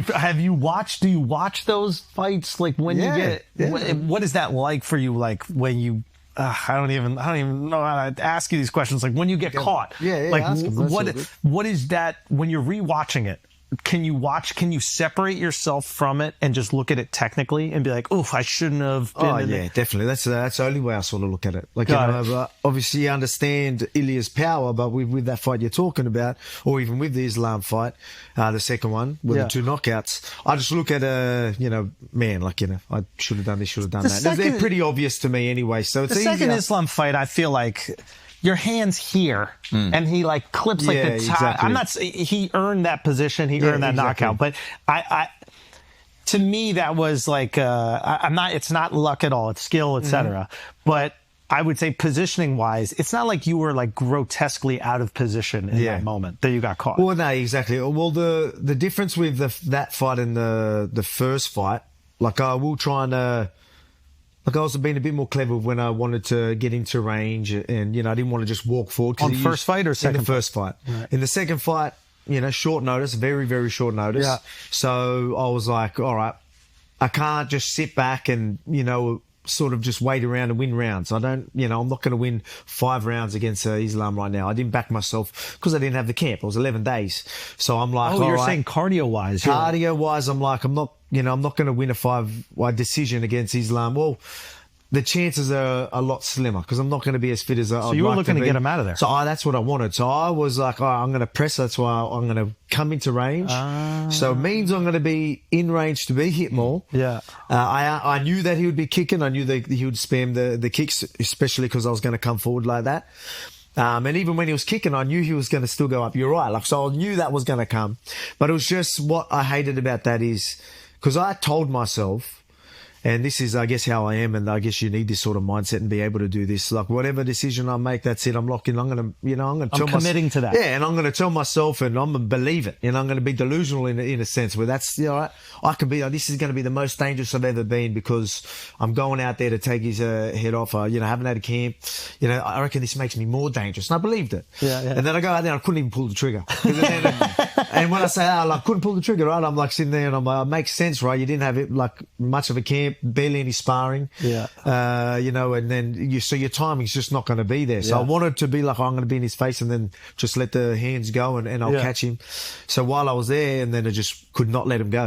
Have you watched? Do you watch those fights? Like when you get, what is that like for you? Like when you, I don't even know how to ask you these questions. Like when you get caught, like what is that when you're rewatching it? Can you separate yourself from it and just look at it technically and be like, oof, I shouldn't have been in it? Definitely. That's the only way I sort of look at it. Like, obviously you understand Ilya's power, but with that fight you're talking about, or even with the Islam fight, the second one with the 2 knockouts, I just look at, I should have done this, should have done that. They're pretty obvious to me anyway, so it's easier. The second Islam fight, I feel like your hand's here, and he like clips like the top. Exactly. I'm not. He earned that position. He earned that knockout. But to me, that was like I'm not. It's not luck at all. It's skill, etc. But I would say positioning wise, it's not like you were like grotesquely out of position in that moment that you got caught. Well, no, exactly. Well, the difference with that fight and the first fight, like I will try and. Like I was being a bit more clever when I wanted to get into range and, I didn't want to just walk forward. On first fight or second? In the first fight. Right. In the second fight, short notice, very, very short notice. Yeah. So I was like, all right, I can't just sit back and, sort of just wait around and win rounds. I don't, I'm not going to win 5 rounds against Islam right now. I didn't back myself because I didn't have the camp. It was 11 days. So I'm like, you're saying cardio-wise. Cardio-wise, I'm like, I'm not going to win a 5 decision against Islam. Well, the chances are a lot slimmer because I'm not going to be as fit as I'd like to be. So you were looking to get him out of there. So that's what I wanted. So I was like, all right, I'm going to press. That's why I'm going to come into range. So it means I'm going to be in range to be hit more. Yeah. I knew that he would be kicking. I knew that he would spam the kicks, especially because I was going to come forward like that. And even when he was kicking, I knew he was going to still go up. You're right. So I knew that was going to come. But it was just what I hated about that is because I told myself, and this is, I guess, how I am, and I guess you need this sort of mindset and be able to do this. Like, whatever decision I make, that's it. I'm locking. I'm going to, I'm committing to that. Yeah, and I'm going to tell myself, and I'm going to believe it. And I'm going to be delusional in a sense where that's, I can be, this is going to be the most dangerous I've ever been because I'm going out there to take his head off. Haven't had a camp. I reckon this makes me more dangerous. And I believed it. Yeah. And then I go out there and I couldn't even pull the trigger. And when I say, I couldn't pull the trigger, right? I'm like sitting there and I'm like, it makes sense, right? You didn't have it like much of a camp. Barely any sparring, and then so your timing's just not going to be there. So I wanted to be like, I'm going to be in his face and then just let the hands go and I'll catch him. So while I was there, and then I just could not let him go.